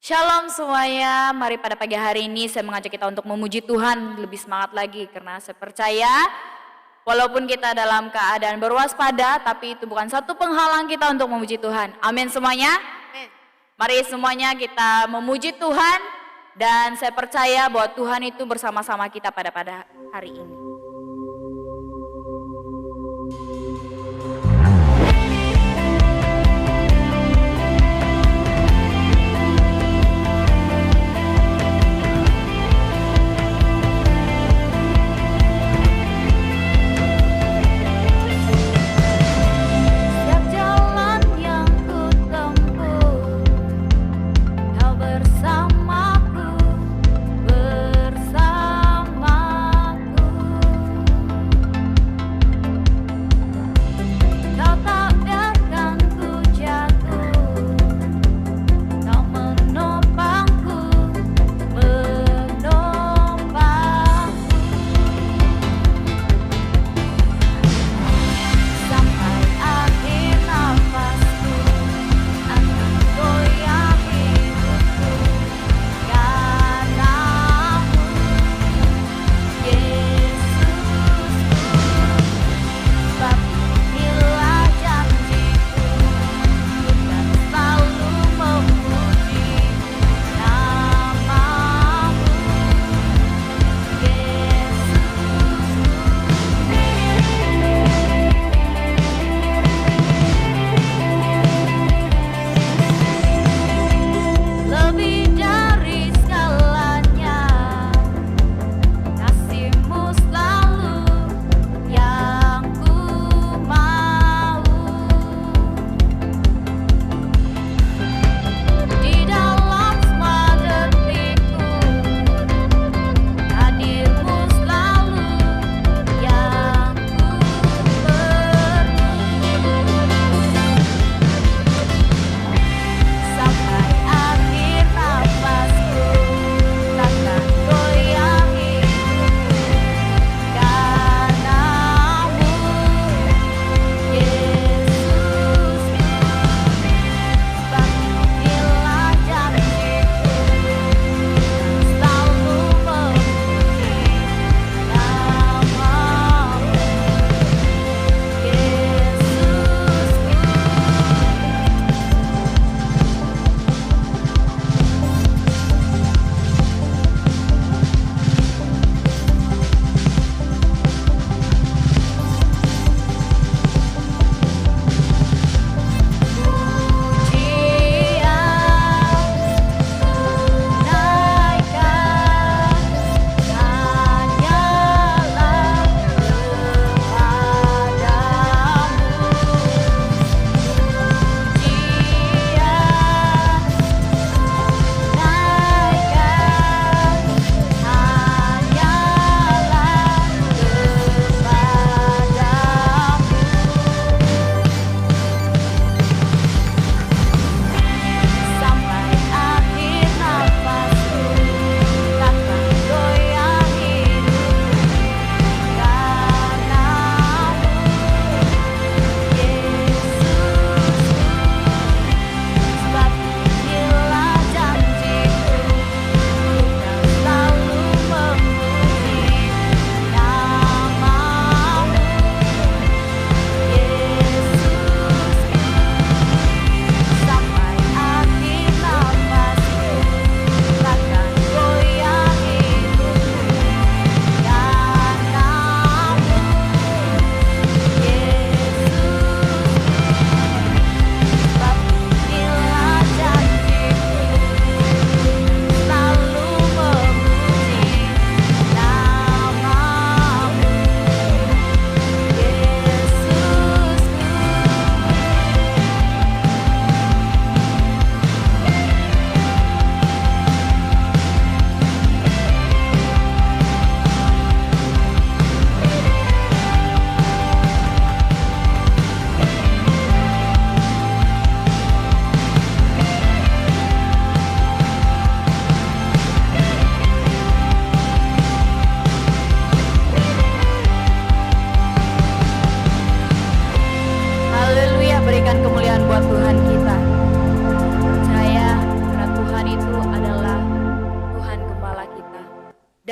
Shalom semuanya, mari pada pagi hari ini saya mengajak kita untuk memuji Tuhan lebih semangat lagi karena saya percaya walaupun kita dalam keadaan berwaspada tapi itu bukan satu penghalang kita untuk memuji Tuhan. Amin semuanya. Amin. Mari semuanya kita memuji Tuhan dan saya percaya bahwa Tuhan itu bersama-sama kita pada hari ini. Bersamaku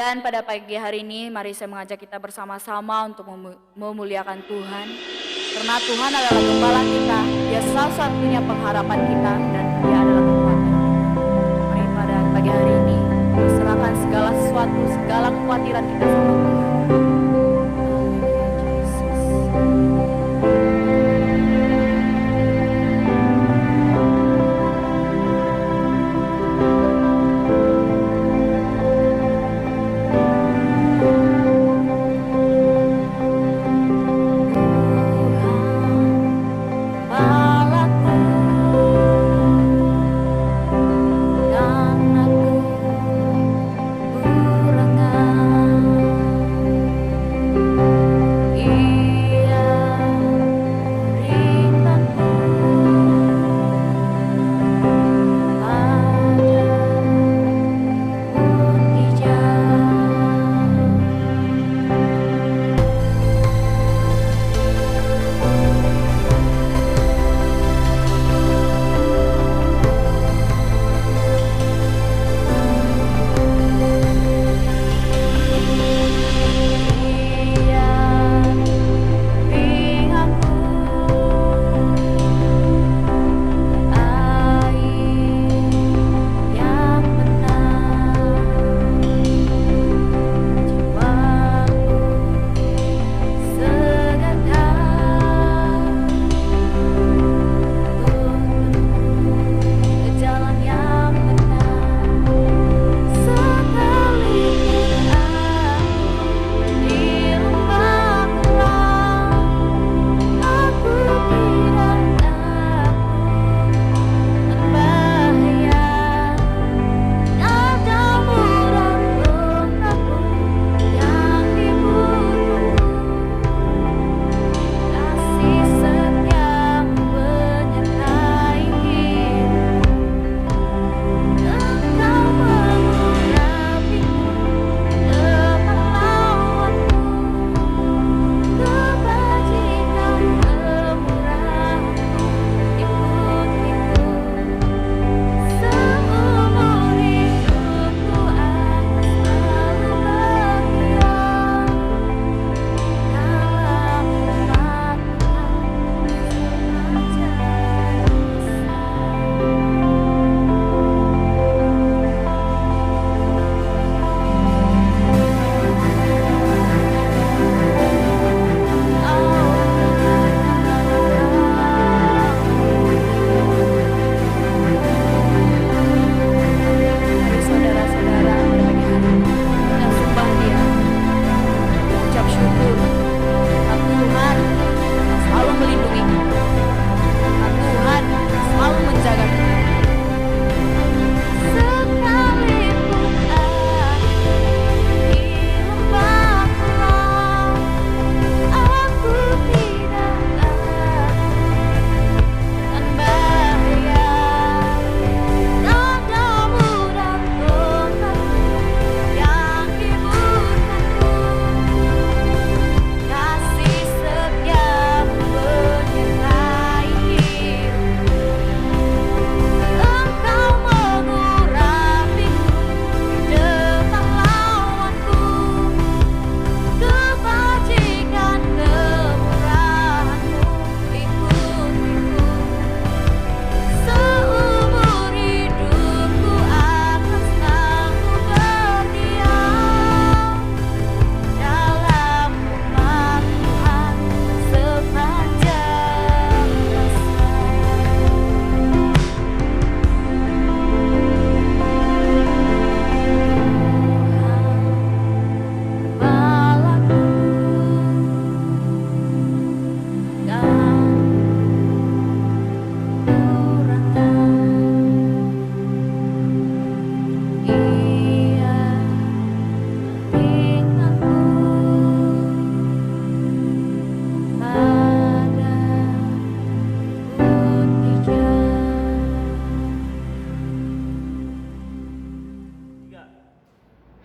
Dan pada pagi hari ini mari saya mengajak kita bersama-sama untuk memuliakan Tuhan. Karena Tuhan adalah gembala kita, Dia satu-satunya pengharapan kita dan Dia adalah kekuatan. Mari pada pagi hari ini serahkan segala sesuatu, segala kekhawatiran kita sama Tuhan.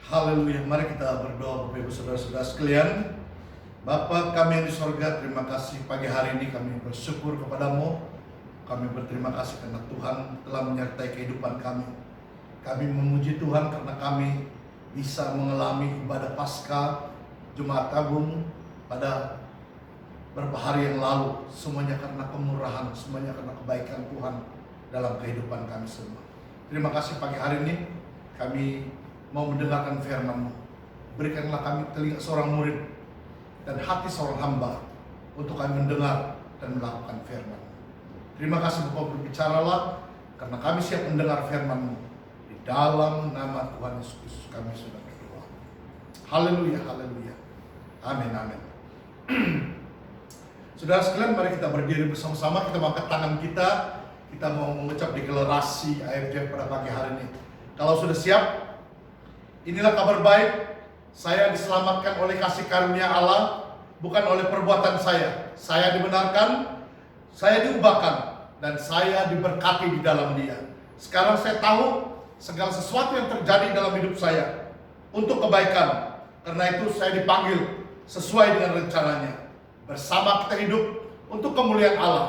Haleluya, mari kita berdoa Bapak Ibu Saudara-saudara sekalian. Bapa kami yang di sorga, terima kasih pagi hari ini kami bersyukur kepadamu. Kami berterima kasih karena Tuhan telah menyertai kehidupan kami. Kami memuji Tuhan karena kami bisa mengalami ibadah Paskah Jumat Agung pada beberapa hari yang lalu. Semuanya karena kemurahan, semuanya karena kebaikan Tuhan dalam kehidupan kami semua. Terima kasih pagi hari ini kami mau mendengarkan firman-Mu. Berikanlah kami telinga seorang murid dan hati seorang hamba untuk kami mendengar dan melakukan firman. Terima kasih Bapak, berbicaralah karena kami siap mendengar firman-Mu. Di dalam nama Tuhan Yesus Kristus kami sudah berdoa. Haleluya, haleluya. Amin, amin. Saudara sekalian, mari kita berdiri bersama-sama, kita angkat tangan kita. Kita mau mengucap deklarasi AFJF pada pagi hari ini. Kalau sudah siap, inilah kabar baik. Saya diselamatkan oleh kasih karunia Allah, bukan oleh perbuatan saya. Saya dibenarkan, saya diubahkan, dan saya diberkati di dalam Dia. Sekarang saya tahu segala sesuatu yang terjadi dalam hidup saya untuk kebaikan. Karena itu saya dipanggil sesuai dengan rencananya. Bersama kita hidup untuk kemuliaan Allah.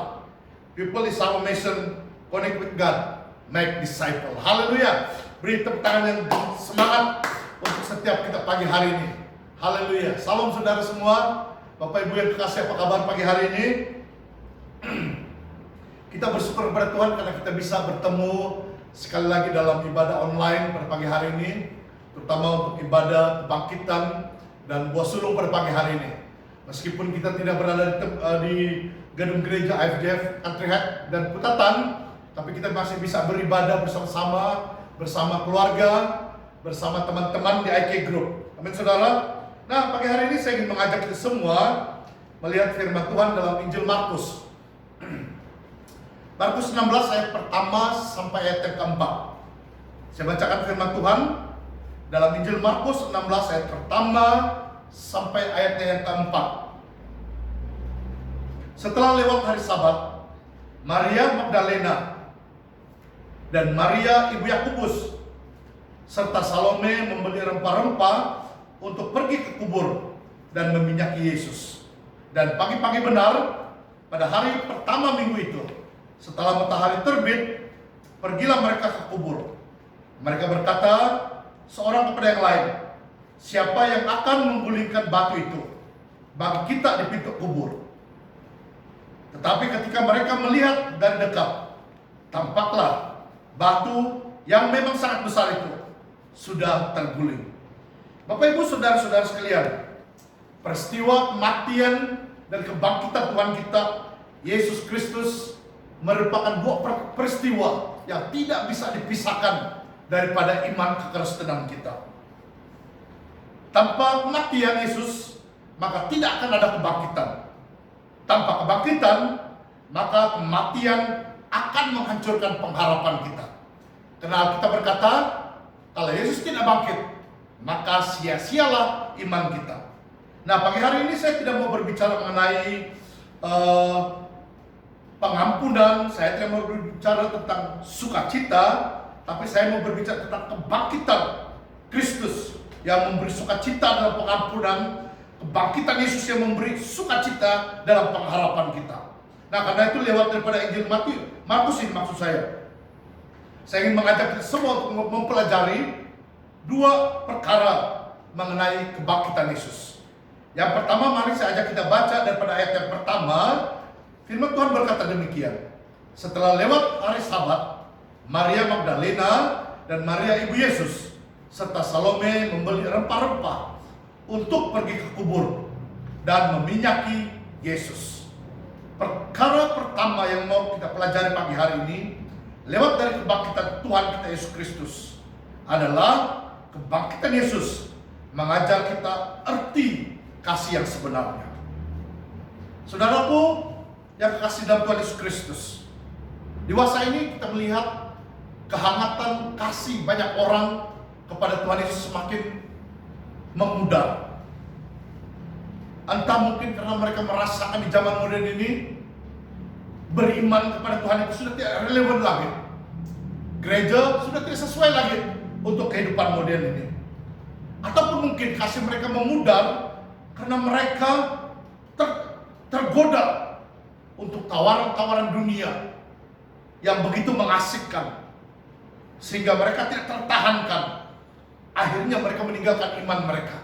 People is our mission, connect with God, make disciple. Haleluya. Beri tepuk tangan yang semangat untuk setiap kita pagi hari ini. Haleluya. Salam saudara semua. Bapak Ibu yang kekasih, apa kabar pagi hari ini? Kita bersyukur kepada Tuhan karena kita bisa bertemu sekali lagi dalam ibadah online pada pagi hari ini, terutama untuk ibadah kebangkitan dan buah sulung pada pagi hari ini. Meskipun kita tidak berada di gedung gereja AFJF Antrihat dan Putatan, tapi kita masih bisa beribadah bersama-sama, bersama keluarga, bersama teman-teman di IK Group. Amin saudara. Nah, pagi hari ini saya ingin mengajak kita semua melihat firman Tuhan dalam Injil Markus. Markus 16 ayat pertama sampai ayat yang keempat. Saya bacakan firman Tuhan dalam Injil Markus 16 ayat pertama sampai ayatnya yang keempat. Setelah lewat hari Sabat, Maria Magdalena dan Maria ibu Yakobus serta Salome membeli rempah-rempah untuk pergi ke kubur dan meminyaki Yesus. Dan pagi-pagi benar pada hari pertama minggu itu, setelah matahari terbit, pergilah mereka ke kubur. Mereka berkata seorang kepada yang lain, siapa yang akan menggulingkan batu itu bagi kita di pintu kubur? Tetapi ketika mereka melihat dari dekat, tampaklah batu yang memang sangat besar itu sudah terguling. Bapak Ibu saudara-saudara sekalian, peristiwa kematian dan kebangkitan Tuhan kita Yesus Kristus merupakan dua peristiwa yang tidak bisa dipisahkan daripada iman kekristenan kita. Tanpa kematian Yesus, maka tidak akan ada kebangkitan. Tanpa kebangkitan, maka kematian akan menghancurkan pengharapan kita. Karena kita berkata, kalau Yesus tidak bangkit, maka sia-sialah iman kita. Nah, pagi hari ini saya tidak mau berbicara mengenai pengampunan, saya tidak mau berbicara tentang sukacita, tapi saya mau berbicara tentang kebangkitan Kristus yang memberi sukacita dalam pengampunan, kebangkitan Yesus yang memberi sukacita dalam pengharapan kita. Nah, karena itu lewat daripada Injil Markus ini maksud saya ingin mengajak kita semua untuk mempelajari dua perkara mengenai kebangkitan Yesus. Yang pertama, mari saya ajak kita baca daripada ayat yang pertama. Firman Tuhan berkata demikian. Setelah lewat hari Sabat, Maria Magdalena dan Maria ibu Yesus serta Salome membeli rempah-rempah untuk pergi ke kubur dan meminyaki Yesus. Perkara pertama yang mau kita pelajari pagi hari ini lewat dari kebangkitan Tuhan kita Yesus Kristus adalah kebangkitan Yesus mengajar kita arti kasih yang sebenarnya. Saudaraku yang kekasih dalam Tuhan Yesus Kristus, di masa ini kita melihat kehangatan kasih banyak orang kepada Tuhan Yesus semakin memudar. Entah mungkin karena mereka merasakan di zaman modern ini beriman kepada Tuhan itu sudah tidak relevan lagi. Gereja sudah tidak sesuai lagi untuk kehidupan modern ini. Ataupun mungkin kasih mereka memudar karena mereka tergoda untuk tawaran-tawaran dunia yang begitu mengasihkan, sehingga mereka tidak tertahankan akhirnya mereka meninggalkan iman mereka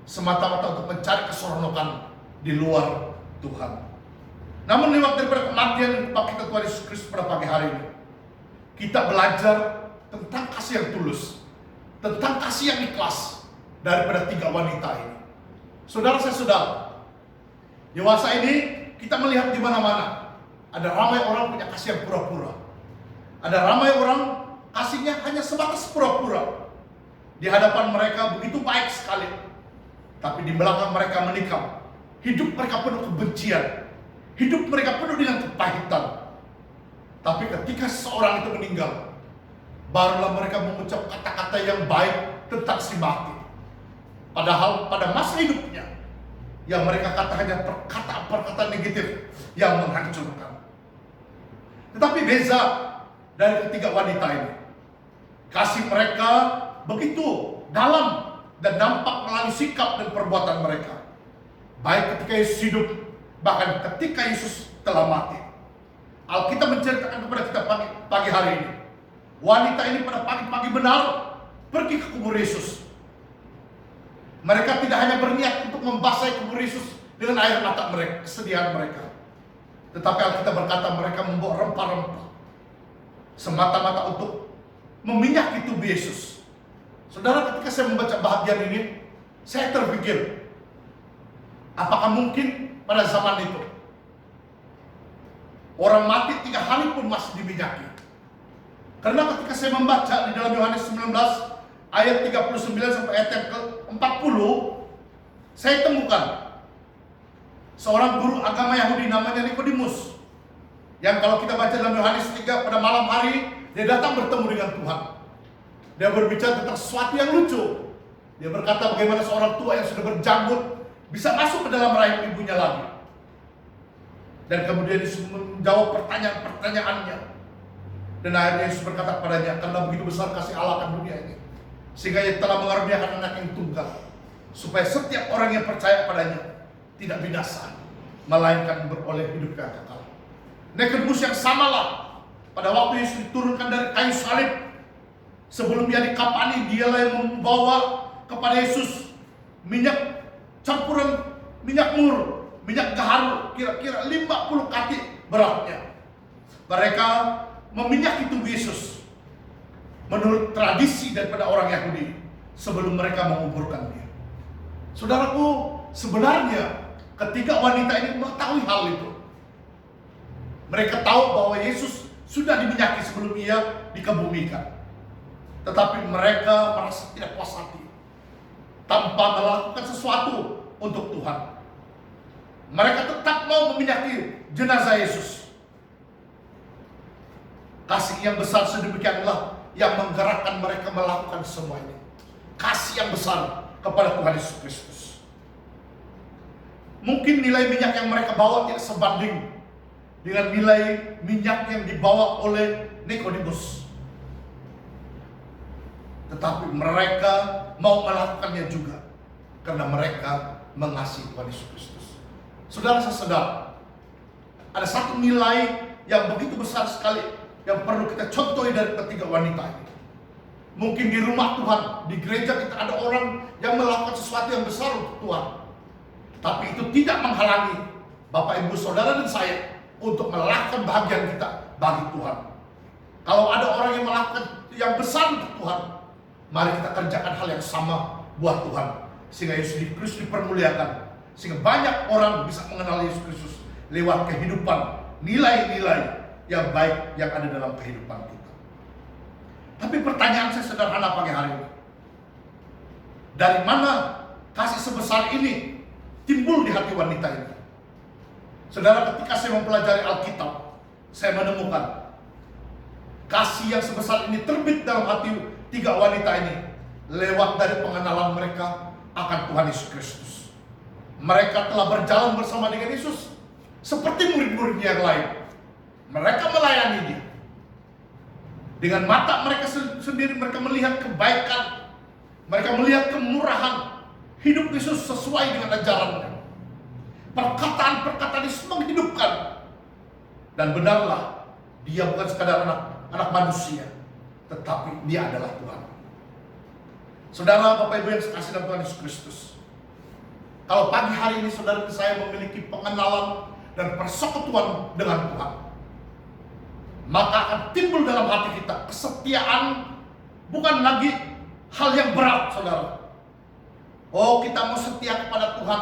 semata-mata untuk mencari keseronokan di luar Tuhan. Namun lewat daripada kematian dan kebangkitan Tuhan Yesus Kristus pada pagi hari ini, kita belajar tentang kasih yang tulus, tentang kasih yang ikhlas daripada 3 wanita ini. Saudara, dewasa ini kita melihat di mana-mana ada ramai orang punya kasih yang pura-pura. Ada ramai orang kasihnya hanya sebatas pura-pura. Di hadapan mereka begitu baik sekali, tapi di belakang mereka menikam. Hidup mereka penuh kebencian, hidup mereka penuh dengan kepahitan. Tapi ketika seorang itu meninggal, barulah mereka mengucap kata-kata yang baik tentang si mati. Padahal pada masa hidupnya, yang mereka kata hanya perkataan-perkataan negatif yang menghancurkan. Tetapi beza dari ketiga wanita ini, kasih mereka begitu dalam dan nampak melalui sikap dan perbuatan mereka. Baik ketika Yesus hidup, bahkan ketika Yesus telah mati. Alkitab menceritakan kepada kita pagi hari ini, wanita ini pada pagi-pagi benar pergi ke kubur Yesus. Mereka tidak hanya berniat untuk membasahi kubur Yesus dengan air mata mereka, kesedihan mereka, tetapi Alkitab berkata mereka membawa rempah-rempah semata-mata untuk meminyaki tubuh Yesus. Saudara, ketika saya membaca bahagian ini, saya terpikir, apakah mungkin pada zaman itu orang mati 3 hari pun masih diminyaki? Karena ketika saya membaca di dalam Yohanes 19 ayat 39 sampai ayat yang ke-40, saya temukan seorang guru agama Yahudi namanya Nikodemus, yang kalau kita baca dalam Yohanes 3, pada malam hari dia datang bertemu dengan Tuhan. Dia berbicara tentang sesuatu yang lucu. Dia berkata bagaimana seorang tua yang sudah berjanggut bisa masuk ke dalam rahim ibunya lagi. Dan kemudian Yesus menjawab pertanyaan-pertanyaannya. Dan akhirnya Yesus berkata kepadanya, karena begitu besar kasih Allah akan dunia ini, sehingga Ia telah mengaruniakan anak yang tunggal, supaya setiap orang yang percaya padanya tidak binasa, melainkan beroleh hidup yang kekal. Nikodemus yang samalah pada waktu Yesus diturunkan dari kayu salib, sebelum Ia dikapani, dialah yang membawa kepada Yesus minyak campuran minyak mur, minyak gaharu, kira-kira 50 kati beratnya. Mereka meminyaki tubuh Yesus menurut tradisi daripada orang Yahudi sebelum mereka menguburkan dia. Saudaraku, sebenarnya ketiga wanita ini mengetahui hal itu. Mereka tahu bahwa Yesus sudah diminyaki sebelum Ia dikebumikan. Tetapi mereka merasa tidak puas hati tanpa melakukan sesuatu untuk Tuhan. Mereka tetap mau meminyaki jenazah Yesus. Kasih yang besar sedemikianlah yang menggerakkan mereka melakukan semua ini. Kasih yang besar kepada Tuhan Yesus Kristus. Mungkin nilai minyak yang mereka bawa tidak sebanding dengan nilai minyak yang dibawa oleh Nikodemus. Tetapi mereka mau melakukannya juga karena mereka mengasihi Tuhan Yesus Kristus. Saudara, saya sadar ada satu nilai yang begitu besar sekali yang perlu kita contohi dari ketiga wanita ini. Mungkin di rumah Tuhan, di gereja kita ada orang yang melakukan sesuatu yang besar untuk Tuhan, tapi itu tidak menghalangi Bapak, Ibu, Saudara, dan saya untuk melakukan bahagian kita bagi Tuhan. Kalau ada orang yang melakukan yang besar untuk Tuhan, mari kita kerjakan hal yang sama buat Tuhan, sehingga Yesus Kristus dipermuliakan, sehingga banyak orang bisa mengenal Yesus Kristus lewat kehidupan, nilai-nilai yang baik yang ada dalam kehidupan kita. Tapi pertanyaan saya sederhana pagi hari ini, dari mana kasih sebesar ini timbul di hati wanita ini? Saudara, ketika saya mempelajari Alkitab, saya menemukan kasih yang sebesar ini terbit dalam hati tiga wanita ini lewat dari pengenalan mereka akan Tuhan Yesus Kristus. Mereka telah berjalan bersama dengan Yesus seperti murid-muridnya yang lain. Mereka melayani Dia. Dengan mata mereka sendiri mereka melihat kebaikan, mereka melihat kemurahan hidup Yesus sesuai dengan ajarannya. Perkataan-perkataan Yesus menghidupkan. Dan benarlah, Dia bukan sekadar anak manusia, tetapi Dia adalah Tuhan. Saudara, Bapak Ibu yang sekasih dalam Tuhan Yesus Kristus, kalau pagi hari ini saudara dan saya memiliki pengenalan dan persekutuan dengan Tuhan, maka akan timbul dalam hati kita kesetiaan, bukan lagi hal yang berat, saudara. Oh, kita mau setia kepada Tuhan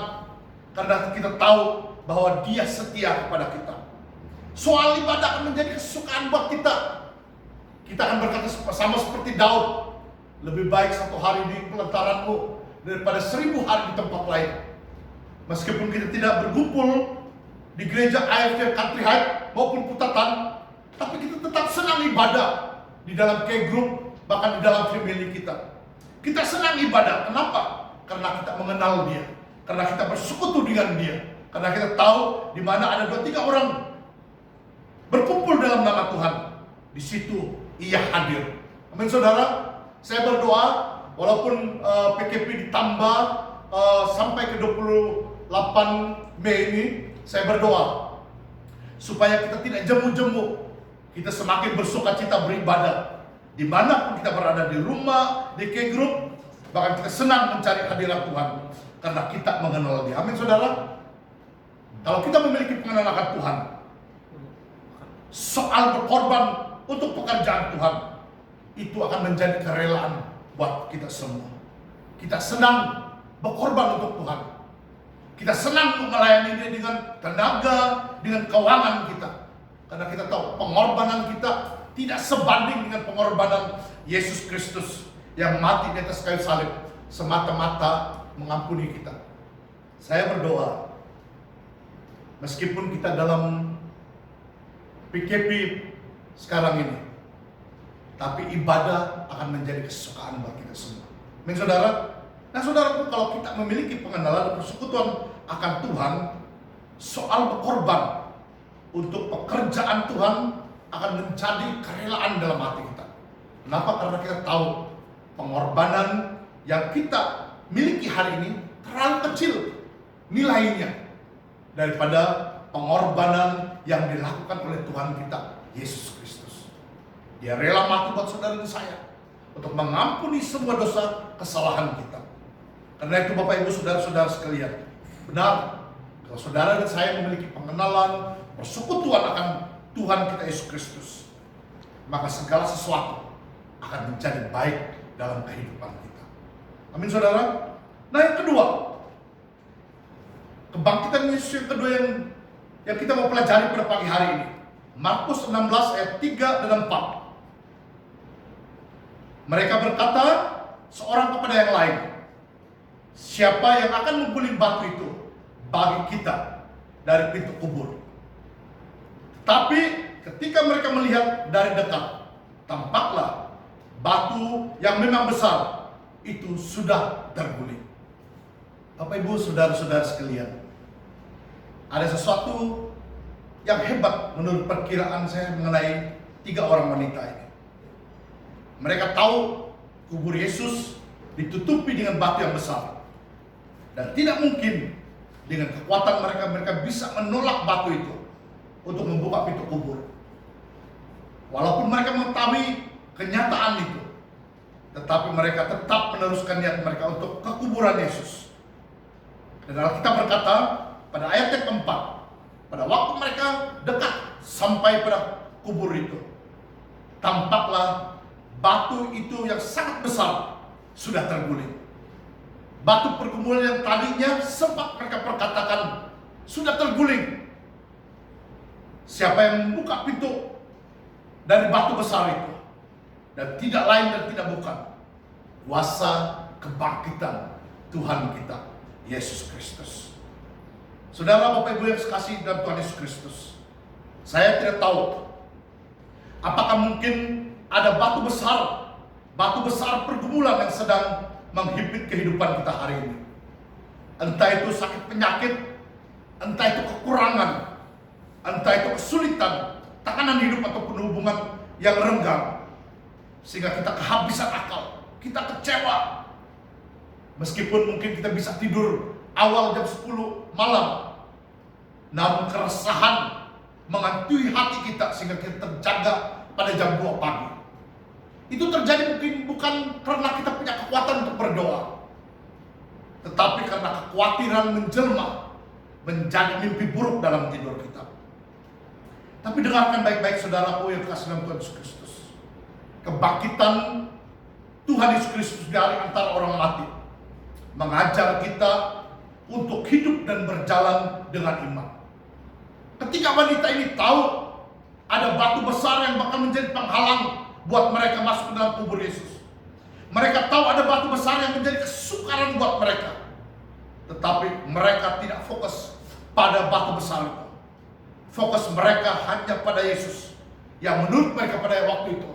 karena kita tahu bahwa Dia setia kepada kita. Soal ibadah akan menjadi kesukaan buat kita. Kita akan berkata sama seperti Daud, lebih baik 1 hari di pelentaranmu daripada 1000 hari di tempat lain. Meskipun kita tidak berkumpul di gereja AFC Country Heights maupun Putatan, tapi kita tetap senang ibadah di dalam K-group, bahkan di dalam family kita. Kita senang ibadah. Kenapa? Karena kita mengenal Dia, karena kita bersekutu dengan Dia, karena kita tahu di mana ada 2-3 orang berkumpul dalam nama Tuhan, di situ Ia hadir. Amin, saudara. Saya berdoa, walaupun PKP ditambah sampai ke 28 Mei ini, saya berdoa supaya kita tidak jemu-jemu, kita semakin bersukacita beribadah dimanapun kita berada, di rumah, di K-group, bahkan kita senang mencari hadirat Tuhan karena kita mengenal Dia. Amin, saudara. Kalau kita memiliki pengenalan akan Tuhan, soal berkorban untuk pekerjaan Tuhan itu akan menjadi kerelaan buat kita semua. Kita senang berkorban untuk Tuhan. Kita senang untuk melayani Dia dengan tenaga, dengan keuangan kita. Karena kita tahu pengorbanan kita tidak sebanding dengan pengorbanan Yesus Kristus yang mati di atas kayu salib semata-mata mengampuni kita. Saya berdoa, meskipun kita dalam PKP sekarang ini, tapi ibadah akan menjadi kesukaan buat kita semua. Amin, saudara. Nah, saudara, kalau kita memiliki pengenalan dan persekutuan akan Tuhan, soal berkorban untuk pekerjaan Tuhan akan menjadi kerelaan dalam hati kita. Kenapa? Karena kita tahu pengorbanan yang kita miliki hari ini terlalu kecil nilainya daripada pengorbanan yang dilakukan oleh Tuhan kita, Yesus Kristus. Dia rela mati buat saudara dan saya untuk mengampuni semua dosa kesalahan kita. Karena itu Bapak Ibu saudara-saudara sekalian, benar, kalau saudara dan saya memiliki pengenalan, persekutuan akan Tuhan kita Yesus Kristus, maka segala sesuatu akan menjadi baik dalam kehidupan kita. Amin, saudara. Nah, yang kedua, kebangkitan Yesus yang kedua yang kita mau pelajari pada pagi hari ini, Markus 16 ayat 3 dan 4. Mereka berkata seorang kepada yang lain, siapa yang akan mengguling batu itu bagi kita dari pintu kubur? Tapi ketika mereka melihat dari dekat, tampaklah batu yang memang besar itu sudah terguling. Bapak Ibu saudara-saudara sekalian, ada sesuatu yang hebat menurut perkiraan saya mengenai 3 orang wanita ini. Mereka tahu kubur Yesus ditutupi dengan batu yang besar, dan tidak mungkin dengan kekuatan mereka bisa menolak batu itu untuk membuka pintu kubur. Walaupun mereka mengetahui kenyataan itu, tetapi mereka tetap meneruskan niat mereka untuk ke kuburan Yesus. Dan Alkitab berkata pada ayat yang keempat, pada waktu mereka dekat sampai pada kubur itu, tampaklah batu itu yang sangat besar sudah terguling. Batu pergumulan yang tadinya sempat mereka perkatakan sudah terguling. Siapa yang membuka pintu dari batu besar itu? Dan tidak lain dan tidak bukan kuasa kebangkitan Tuhan kita, Yesus Kristus. Saudara, Bapak Ibu yang sekasih dalam Tuhan Yesus Kristus, saya tidak tahu apakah mungkin ada batu besar pergumulan yang sedang menghimpit kehidupan kita hari ini. Entah itu sakit penyakit, entah itu kekurangan, entah itu kesulitan, tekanan hidup ataupun hubungan yang renggang, sehingga kita kehabisan akal, kita kecewa. Meskipun mungkin kita bisa tidur awal jam 10 malam, namun keresahan menghantui hati kita sehingga kita terjaga pada jam 2 pagi. Itu terjadi mungkin bukan karena kita punya kekuatan untuk berdoa, tetapi karena kekhawatiran menjelma menjadi mimpi buruk dalam tidur kita. Tapi dengarkan baik-baik saudaraku yang kasih dalam Tuhan Yesus Kristus. Kebangkitan Tuhan Yesus Kristus dari antara orang mati mengajar kita untuk hidup dan berjalan dengan iman. Ketika wanita ini tahu ada batu besar yang bakal menjadi penghalang buat mereka masuk ke dalam kubur Yesus, mereka tahu ada batu besar yang menjadi kesukaran buat mereka, tetapi mereka tidak fokus pada batu besar itu. Fokus mereka hanya pada Yesus yang menurut mereka pada waktu itu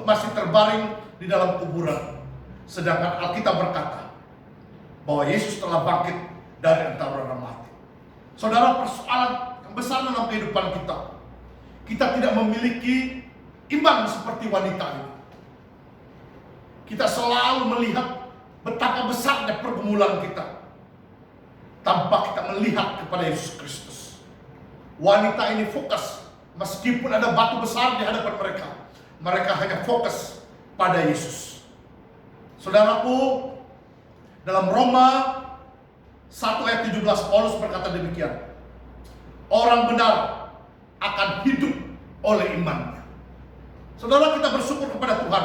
masih terbaring di dalam kuburan. Sedangkan Alkitab berkata bahwa Yesus telah bangkit dari antara orang mati. Saudara, persoalan yang besar dalam kehidupan kita, kita tidak memiliki iman seperti wanita ini. Kita selalu melihat betapa besarnya pergumulan kita tanpa kita melihat kepada Yesus Kristus. Wanita ini fokus, meskipun ada batu besar di hadapan mereka, mereka hanya fokus pada Yesus. Saudaraku, dalam Roma 1 ayat 17 Paulus berkata demikian, orang benar akan hidup oleh imannya. Saudara, kita bersyukur kepada Tuhan.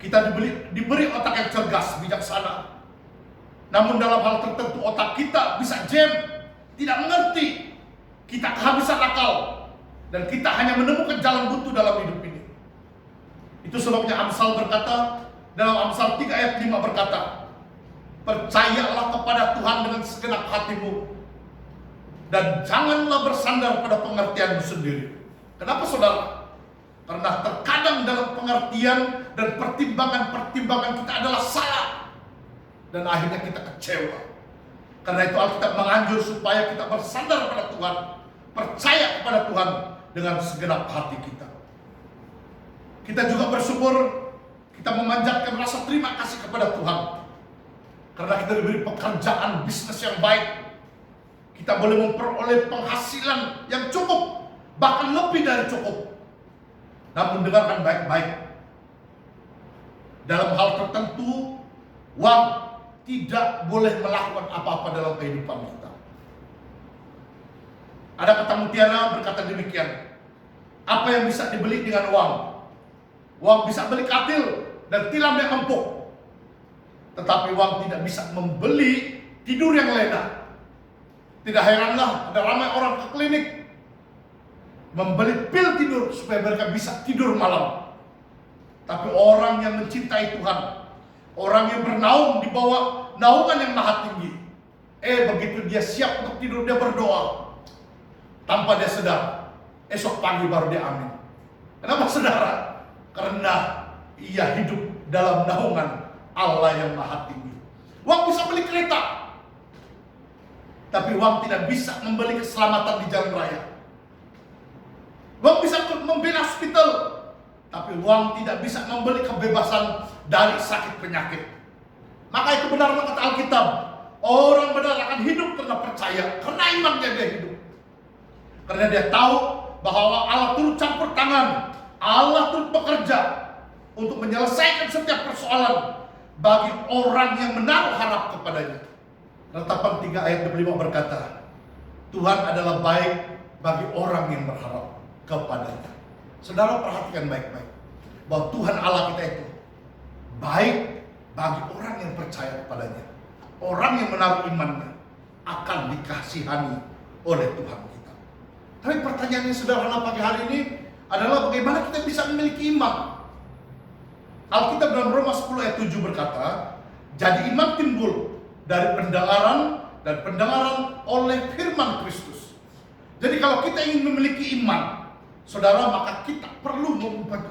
Kita diberi otak yang cerdas, bijaksana. Namun dalam hal tertentu otak kita bisa jam, tidak mengerti. Kita kehabisan akal dan kita hanya menemukan jalan buntu dalam hidup ini. Itu sebabnya Amsal berkata, dalam Amsal 3 ayat 5 berkata, percayalah kepada Tuhan dengan segenap hatimu dan janganlah bersandar pada pengertianmu sendiri. Kenapa saudara? Karena terkadang dalam pengertian dan pertimbangan-pertimbangan kita adalah salah dan akhirnya kita kecewa. Karena itu Alkitab menganjur supaya kita bersandar pada Tuhan, percaya kepada Tuhan dengan segenap hati kita. Kita juga bersyukur, kita memanjatkan rasa terima kasih kepada Tuhan karena kita diberi pekerjaan bisnis yang baik. Kita boleh memperoleh penghasilan yang cukup, bahkan lebih dari cukup. Namun dengarkan baik-baik, dalam hal tertentu uang tidak boleh melakukan apa-apa dalam kehidupan kita. Ada kata mutiara berkata demikian, apa yang bisa dibeli dengan uang? Uang bisa beli katil dan tilam yang empuk, tetapi uang tidak bisa membeli tidur yang lena. Tidak heranlah ada ramai orang ke klinik membeli pil tidur supaya mereka bisa tidur malam. Tapi orang yang mencintai Tuhan, orang yang bernaung di bawah naungan yang maha tinggi, begitu dia siap untuk tidur, dia berdoa tanpa dia sedar, esok pagi baru dia amin. Kenapa saudara? Karena ia hidup dalam naungan Allah yang maha tinggi. Uang bisa beli kereta, tapi uang tidak bisa membeli keselamatan di jalan raya. Uang bisa membeli hospital, tapi uang tidak bisa membeli kebebasan dari sakit penyakit. Maka itu benar kata Alkitab, orang benar akan hidup karena percaya, karena imannya dia hidup. Karena dia tahu bahwa Allah turut campur tangan, Allah turut bekerja untuk menyelesaikan setiap persoalan bagi orang yang menaruh harap kepadanya. Ratapan 3 ayat 25 berkata, Tuhan adalah baik bagi orang yang berharap kepadanya. Saudara perhatikan baik-baik bahwa Tuhan Allah kita itu baik bagi orang yang percaya kepadanya. Orang yang menaruh imannya akan dikasihani oleh Tuhan kita. Tapi pertanyaannya sederhana pagi hari ini adalah bagaimana kita bisa memiliki iman. Alkitab dalam Roma 10 ayat 7 berkata, jadi iman timbul dari pendengaran dan pendengaran oleh firman Kristus. Jadi kalau kita ingin memiliki iman, saudara, maka kita perlu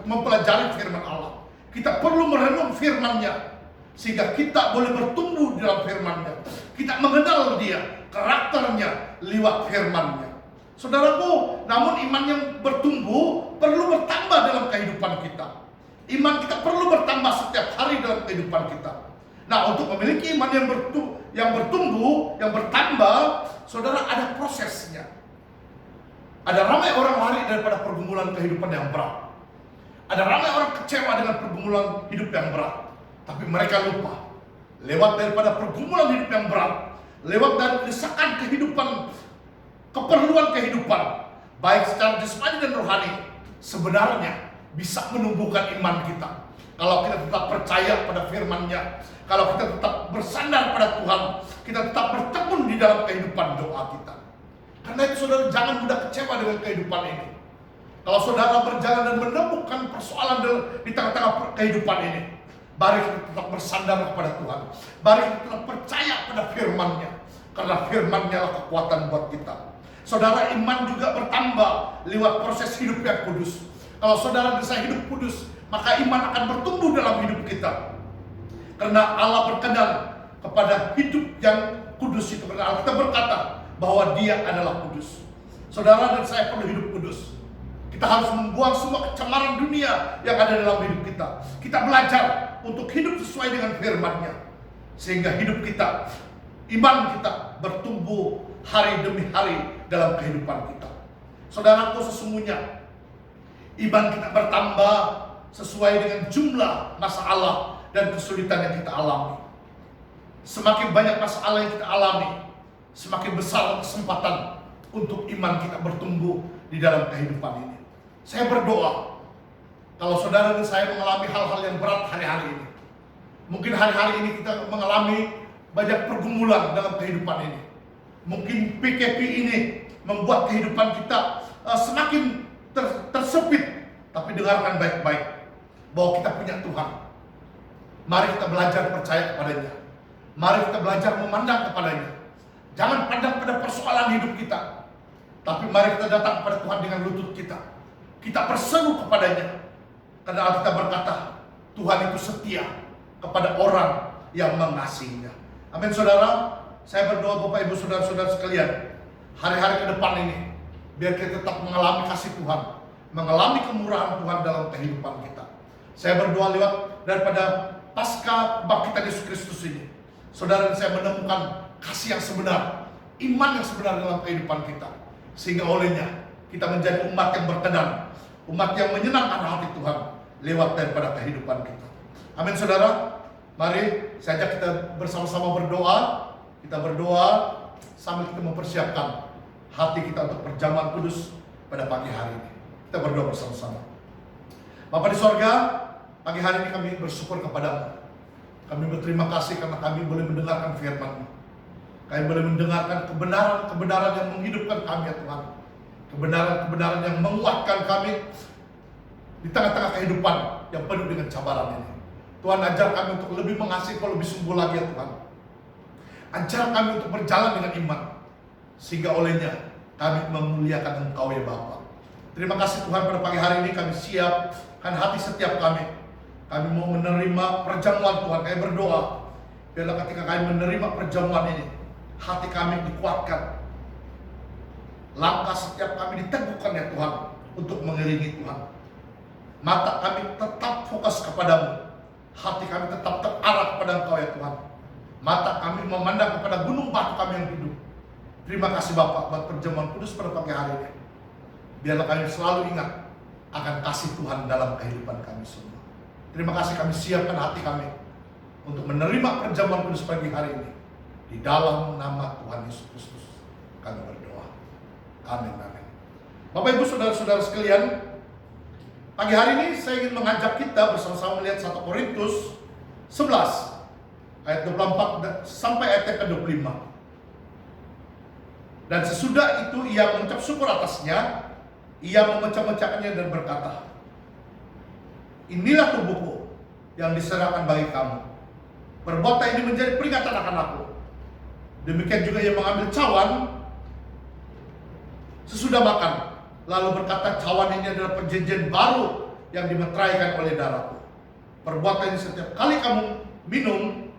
mempelajari firman Allah. Kita perlu merenung firman-Nya sehingga kita boleh bertumbuh di dalam firman-Nya. Kita mengenal Dia, karakternya lewat firman-Nya. Saudaraku, namun iman yang bertumbuh perlu bertambah dalam kehidupan kita. Iman kita perlu bertambah setiap hari dalam kehidupan kita. Nah, untuk memiliki iman yang bertumbuh, yang bertambah, saudara, ada prosesnya. Ada ramai orang lari daripada pergumulan kehidupan yang berat. Ada ramai orang kecewa dengan pergumulan hidup yang berat. Tapi mereka lupa, lewat daripada pergumulan hidup yang berat, lewat dari desakan kehidupan, keperluan kehidupan, baik secara jasmani dan rohani, sebenarnya bisa menumbuhkan iman kita. Kalau kita tetap percaya pada firman-Nya, kalau kita tetap bersandar pada Tuhan, kita tetap bertekun di dalam kehidupan doa kita. Karena itu saudara, jangan mudah kecewa dengan kehidupan ini. Kalau saudara berjalan dan menemukan persoalan di tengah-tengah kehidupan ini, mari kita tetap bersandar kepada Tuhan. Mari kita tetap percaya pada firman-Nya. Karena firman-Nya lah kekuatan buat kita. Saudara, iman juga bertambah lewat proses hidup yang kudus. Kalau saudara bisa hidup kudus, maka iman akan bertumbuh dalam hidup kita. Karena Allah berkenan kepada hidup yang kudus itu. Karena Allah kita berkata bahwa Dia adalah kudus. Saudara dan saya perlu hidup kudus. Kita harus membuang semua kecemaran dunia yang ada dalam hidup kita. Kita belajar untuk hidup sesuai dengan firman-Nya. Sehingga hidup kita, iman kita bertumbuh hari demi hari dalam kehidupan kita. Saudaraku, sesungguhnya iman kita bertambah sesuai dengan jumlah masalah dan kesulitan yang kita alami. Semakin banyak masalah yang kita alami, semakin besar kesempatan untuk iman kita bertumbuh di dalam kehidupan ini. Saya berdoa, kalau saudara dan saya mengalami hal-hal yang berat hari-hari ini, mungkin hari-hari ini kita mengalami banyak pergumulan dalam kehidupan ini. Mungkin PKP ini membuat kehidupan kita semakin tersepit. Tapi dengarkan baik-baik bahwa kita punya Tuhan. Mari kita belajar percaya kepadanya. Mari kita belajar memandang kepadanya. Jangan pandang pada persoalan hidup kita, tapi mari kita datang kepada Tuhan dengan lutut kita. Kita berseru kepadanya. Karena Alkitab berkata, Tuhan itu setia kepada orang yang mengasihinya. Amin saudara. Saya berdoa Bapak Ibu Saudara-saudara sekalian, hari-hari ke depan ini, biar kita tetap mengalami kasih Tuhan, mengalami kemurahan Tuhan dalam kehidupan kita. Saya berdoa lewat daripada pasca kebangkitan Yesus Kristus ini, saudara dan saya menemukan kasih yang sebenar, iman yang sebenar dalam kehidupan kita. Sehingga olehnya kita menjadi umat yang berkenan, umat yang menyenangkan hati Tuhan lewat daripada kehidupan kita. Amin saudara. Mari saya ajak kita bersama-sama berdoa. Kita berdoa sambil kita mempersiapkan hati kita untuk perjamuan kudus pada pagi hari ini. Kita berdoa bersama-sama. Bapa di sorga, pagi hari ini kami bersyukur kepadamu. Kami berterima kasih karena kami boleh mendengarkan firman-Mu. Kami boleh mendengarkan kebenaran-kebenaran yang menghidupkan kami ya Tuhan. Kebenaran-kebenaran yang menguatkan kami di tengah-tengah kehidupan yang penuh dengan cabaran ini. Tuhan, ajar kami untuk lebih mengasihi Kau lebih sungguh lagi ya Tuhan. Ajar kami untuk berjalan dengan iman, sehingga olehnya kami memuliakan Engkau ya Bapa. Terima kasih Tuhan, pada pagi hari ini kami siapkan hati setiap kami. Kami mau menerima perjamuan Tuhan. Kami berdoa, biarlah ketika kami menerima perjamuan ini, hati kami dikuatkan. Langkah setiap kami diteguhkan ya Tuhan, untuk mengiringi Tuhan. Mata kami tetap fokus kepadamu. Hati kami tetap terarah kepada Engkau ya Tuhan. Mata kami memandang kepada gunung batu kami yang hidup. Terima kasih Bapak buat perjamuan kudus pada pagi hari ini. Biarlah kami selalu ingat akan kasih Tuhan dalam kehidupan kami semua. Terima kasih, kami siapkan hati kami untuk menerima perjamuan kudus pagi hari ini. Di dalam nama Tuhan Yesus Kristus kami berdoa. Amin, amin. Bapak Ibu Saudara-saudara sekalian, pagi hari ini saya ingin mengajak kita bersama-sama melihat 1 Korintus 11 ayat 24 sampai ayat ke-25. Dan sesudah itu ia mengucap syukur atasnya, ia memecah-mecahkannya dan berkata, inilah tubuhku yang diserahkan bagi kamu. Perbuatan ini menjadi peringatan akan aku. Demikian juga ia mengambil cawan sesudah makan, lalu berkata, cawan ini adalah perjanjian baru yang dimeteraikan oleh darahku. Perbuatan ini setiap kali kamu minum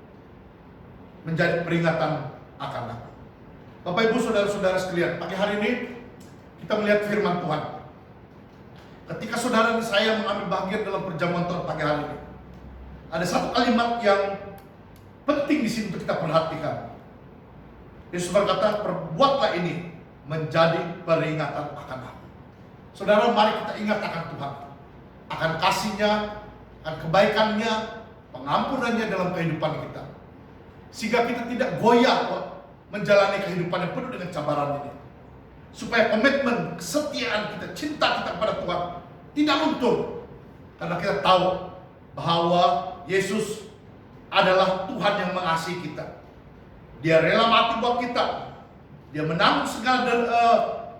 menjadi peringatan akan aku. Bapak Ibu Saudara-saudara sekalian, pagi hari ini kita melihat firman Tuhan. Ketika saudara dan saya mengambil bagian dalam perjamuan Tuhan pagi hari ini, ada satu kalimat yang penting di sini untuk kita perhatikan. Yesus berkata, perbuatlah ini menjadi peringatan akan aku. Saudara, mari kita ingat akan Tuhan. akan kasih-Nya, akan kebaikan-Nya, pengampunannya dalam kehidupan kita. Sehingga kita tidak goyah menjalani kehidupan yang penuh dengan cabaran ini. Supaya komitmen, kesetiaan kita, cinta kita kepada Tuhan tidak luntur. Karena kita tahu bahwa Yesus adalah Tuhan yang mengasihi kita. Dia rela mati buat kita. Dia menanggung segala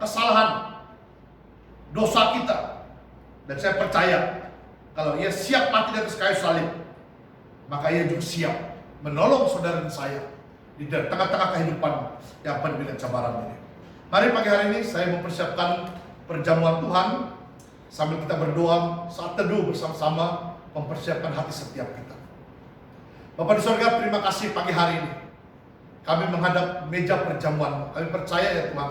kesalahan, dosa kita. Dan saya percaya kalau Ia siap mati di atas kayu salib, maka Ia juga siap menolong saudara dan saya di tengah-tengah kehidupan yang penuh dengan cabaran ini. Mari pagi hari ini saya mempersiapkan perjamuan Tuhan sambil kita berdoa saat teduh bersama-sama mempersiapkan hati setiap kita. Bapak di surga, terima kasih pagi hari ini kami menghadap meja perjamuan. Kami percaya ya Tuhan,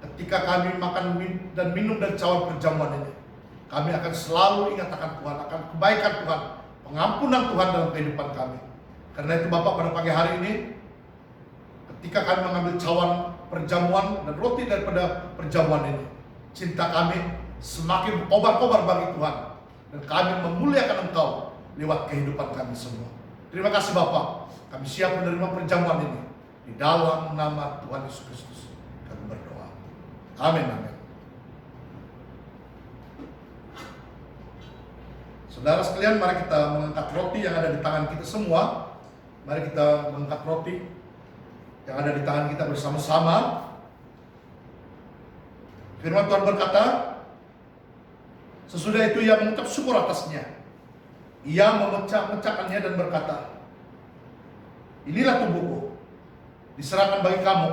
ketika kami makan dan minum dari cawan perjamuan ini, kami akan selalu ingat akan Tuhan, akan kebaikan Tuhan, pengampunan Tuhan dalam kehidupan kami. Karena itu Bapak, pada pagi hari ini ketika kami mengambil cawan perjamuan dan roti daripada perjamuan ini, cinta kami semakin kobar-kobar bagi Tuhan, dan kami memuliakan Engkau lewat kehidupan kami semua. Terima kasih Bapak, kami siap menerima perjamuan ini di dalam nama Tuhan Yesus Kristus kami berdoa. Amin, amin. Saudara sekalian, mari kita mengangkat roti yang ada di tangan kita semua. Mari kita mengangkat roti yang ada di tangan kita bersama-sama. Firman Tuhan berkata, sesudah itu Ia mengucap syukur atasnya. Ia memecah-mecahkannya dan berkata, inilah tubuhku, diserahkan bagi kamu.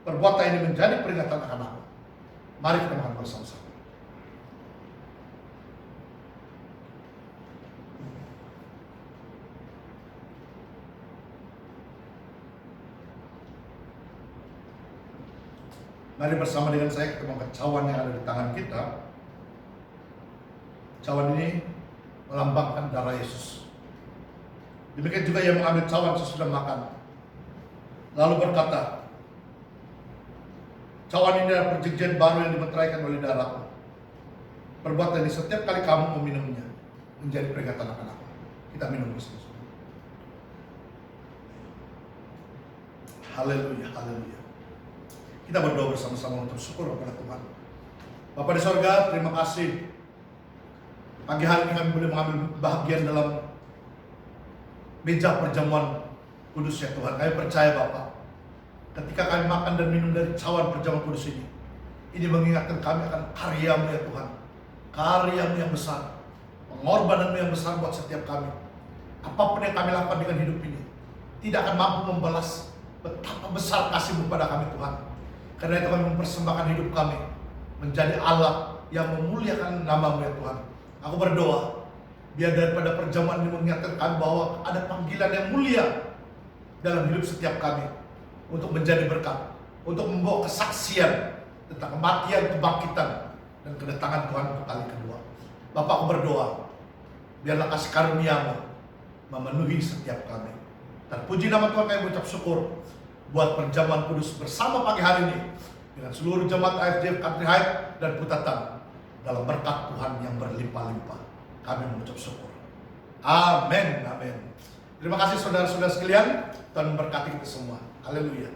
Perbuatan ini menjadi peringatan akan aku. Mari kita makan bersama-sama. Mari bersama dengan saya kita mengangkat cawan yang ada di tangan kita. Cawan ini melambangkan darah Yesus. Demikian juga yang mengambil cawan sesudah makan, lalu berkata, cawan ini adalah perjanjian baru yang dimeteraikan oleh darahku. Perbuatan ini setiap kali kamu meminumnya menjadi peringatan akan aku. Kita minum bersama. Haleluya, haleluya. Kita berdoa bersama-sama untuk syukur kepada Tuhan. Bapa di sorga, terima kasih. Pagi hari ini kami boleh mengambil bahagian dalam meja perjamuan kudus ya Tuhan. Kami percaya Bapa, ketika kami makan dan minum dari cawan perjamuan kudus ini mengingatkan kami akan karya-Mu ya Tuhan. Karya-Mu yang besar, pengorbanan-Mu yang besar buat setiap kami. Apapun yang kami lakukan dengan hidup ini tidak akan mampu membalas betapa besar kasih-Mu pada kami Tuhan. Karena itu kami mempersembahkan hidup kami menjadi Allah yang memuliakan nama-Mu ya Tuhan. Aku berdoa, biar daripada perjamuan ini mengingatkan kami bahwa ada panggilan yang mulia dalam hidup setiap kami untuk menjadi berkat, untuk membawa kesaksian tentang kematian, kebangkitan, dan kedatangan Tuhan untuk kali kedua. Bapak, aku berdoa, biarlah kasih karunia-Mu memenuhi setiap kami. Terpuji nama Tuhan, kami mengucap syukur buat perjamuan kudus bersama pagi hari ini dengan seluruh jemaat AFJF Country Heights dan Putatan dalam berkat Tuhan yang berlimpah-limpah. Kami mengucap syukur. Amin, amin. Terima kasih saudara-saudara sekalian. Tuhan memberkati kita semua. Haleluya.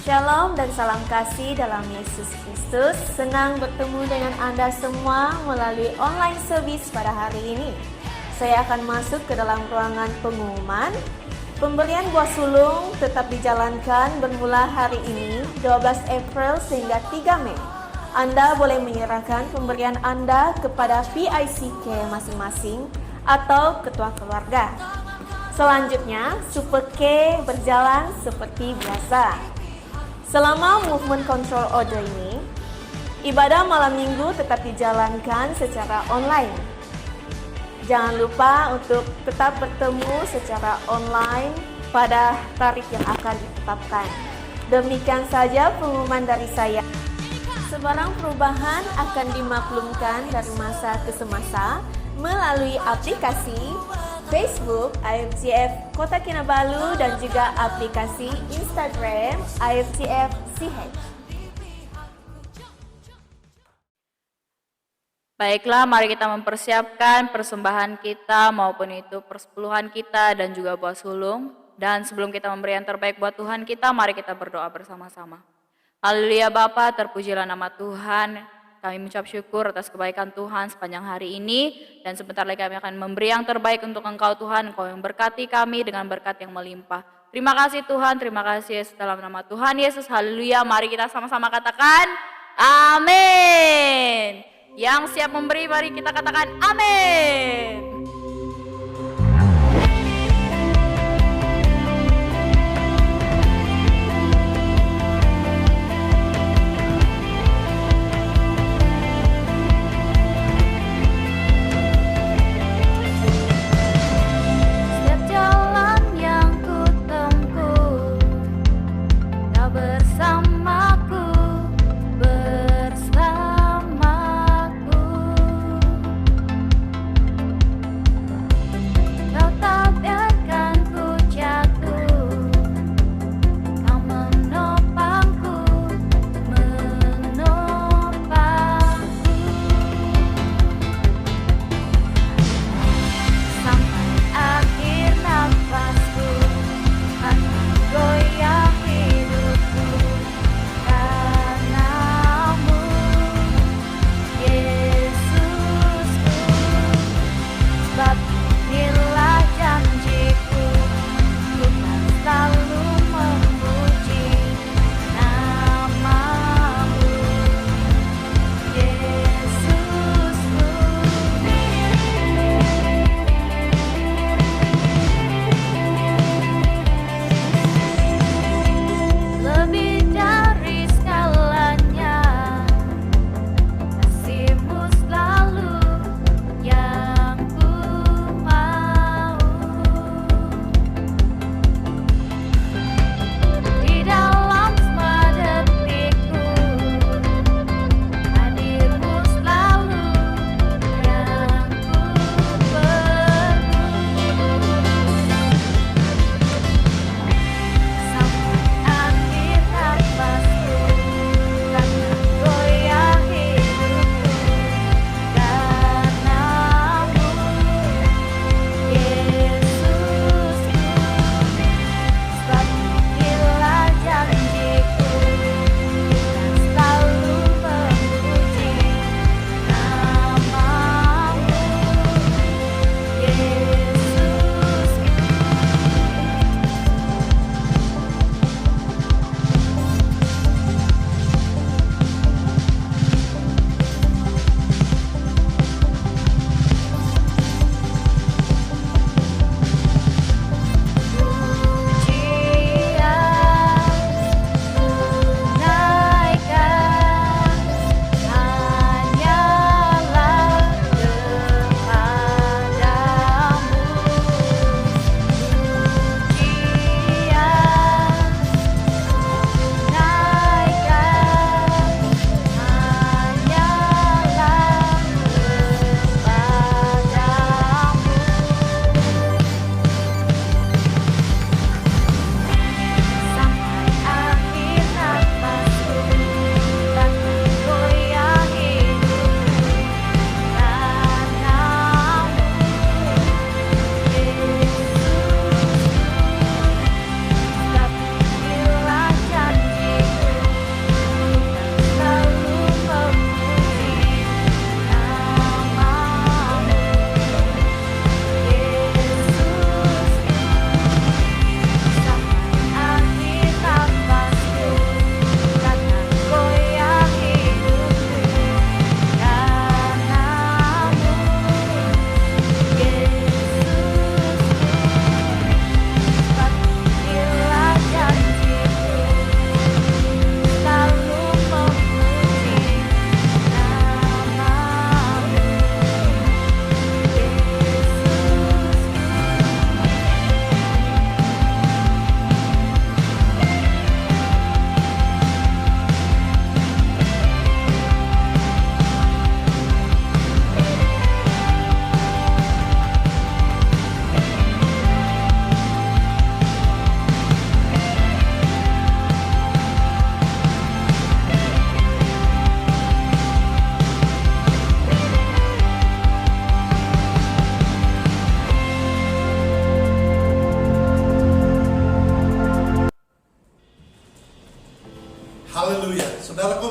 Shalom dan salam kasih dalam Yesus Kristus. Senang bertemu dengan Anda semua melalui online service pada hari ini. Saya akan masuk ke dalam ruangan pengumuman. Pemberian buah sulung tetap dijalankan bermula hari ini 12 April sehingga 3 Mei. Anda boleh menyerahkan pemberian Anda kepada PICK masing-masing atau ketua keluarga. Selanjutnya, Super K berjalan seperti biasa. Selama movement control order ini, ibadah malam minggu tetap dijalankan secara online. Jangan lupa untuk tetap bertemu secara online pada tarikh yang akan ditetapkan. Demikian saja pengumuman dari saya. Sebarang perubahan akan dimaklumkan dari masa ke semasa melalui aplikasi Facebook IFCF Kota Kinabalu dan juga aplikasi Instagram IFCF CH. Baiklah, mari kita mempersiapkan persembahan kita maupun itu persepuluhan kita dan juga buat sulung. Dan sebelum kita memberi yang terbaik buat Tuhan kita, mari kita berdoa bersama-sama. Haleluya Bapa, terpujilah nama Tuhan. Kami mengucap syukur atas kebaikan Tuhan sepanjang hari ini. Dan sebentar lagi kami akan memberi yang terbaik untuk Engkau Tuhan. Engkau yang berkati kami dengan berkat yang melimpah. Terima kasih Tuhan, terima kasih Yesus dalam nama Tuhan Yesus. Haleluya, mari kita sama-sama katakan amin. Yang siap memberi, mari kita katakan amin. Setiap jalan yang ku tempuh, Kau bersamaku, bersamaku.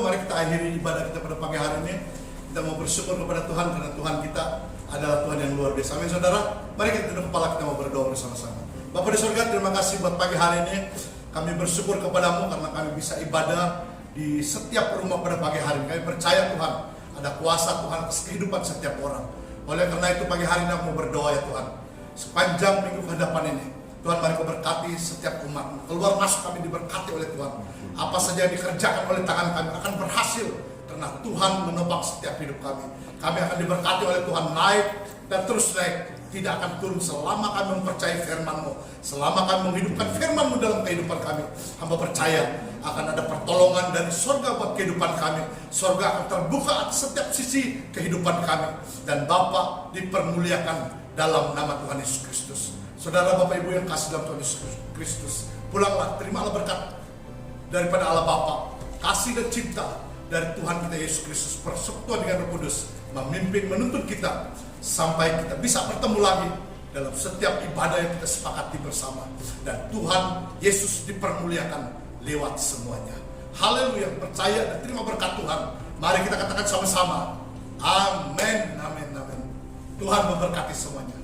mari kita akhiri ibadah kita pada pagi hari ini. Kita mau bersyukur kepada Tuhan karena Tuhan kita adalah Tuhan yang luar biasa. Amin saudara. Mari kita tunduk kepala, kita mau berdoa bersama-sama. Bapa di surga, terima kasih buat pagi hari ini. Kami bersyukur kepadamu karena kami bisa ibadah di setiap rumah pada pagi hari ini. Kami percaya Tuhan, ada kuasa Tuhan atas kehidupan setiap orang. Oleh karena itu pagi hari ini aku mau berdoa ya Tuhan. Sepanjang minggu ke depan ini, Tuhan mari kau berkati setiap umat. Keluar masuk kami diberkati oleh Tuhan. Apa saja yang dikerjakan oleh tangan kami akan berhasil. Karena Tuhan menopang setiap hidup kami. Kami akan diberkati oleh Tuhan, naik dan terus naik. Tidak akan turun selama kami mempercayai firman-Mu. Selama kami menghidupkan firman-Mu dalam kehidupan kami. Hamba percaya akan ada pertolongan dari surga buat kehidupan kami. Surga akan terbuka atas setiap sisi kehidupan kami. Dan Bapa dipermuliakan dalam nama Tuhan Yesus Kristus. Saudara Bapak Ibu yang kasih dalam Tuhan Yesus Kristus, pulanglah, terimalah berkat daripada Allah Bapa, kasih dan cinta dari Tuhan kita Yesus Kristus, persekutuan dengan Roh Kudus memimpin menuntun kita sampai kita bisa bertemu lagi dalam setiap ibadah yang kita sepakati bersama, dan Tuhan Yesus dipermuliakan lewat semuanya. Haleluya, percaya dan terima berkat Tuhan. Mari kita katakan sama-sama, amin, amin, amin. Tuhan memberkati semuanya.